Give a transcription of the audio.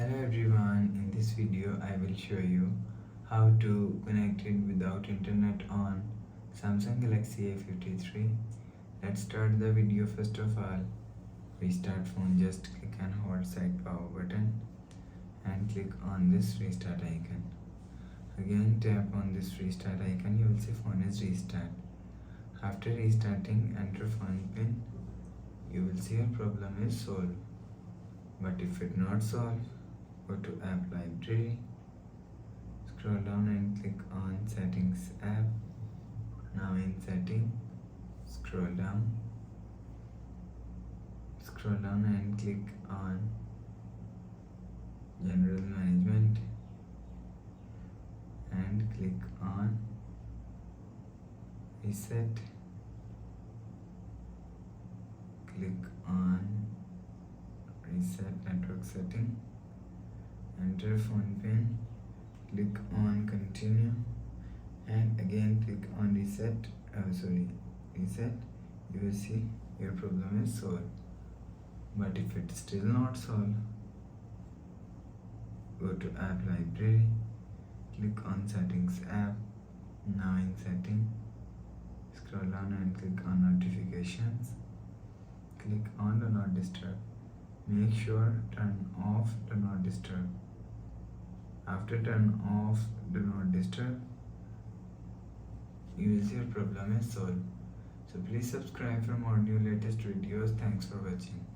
Hello everyone, in this video I will show you how to connect it without internet on Samsung Galaxy A53. Let's start the video. First of all, restart phone. Just click and hold side power button and click on this restart icon. Again tap on this restart icon, you will see phone is restart. After restarting, enter phone pin. You will see your problem is solved. But if it not solved, go to app library, scroll down and click on settings app. Now in setting, scroll down and click on general management and click on reset. Click on reset network setting, enter phone pin, click on continue and again click on reset. You will see your problem is solved. But if it's still not solved, go to app library, click on settings app. Now in setting, scroll down and click on notifications, click on do not disturb. Make sure turn off do not disturb. After turn off do not disturb, you will see your problem is solved. So please subscribe for more new latest videos. Thanks for watching.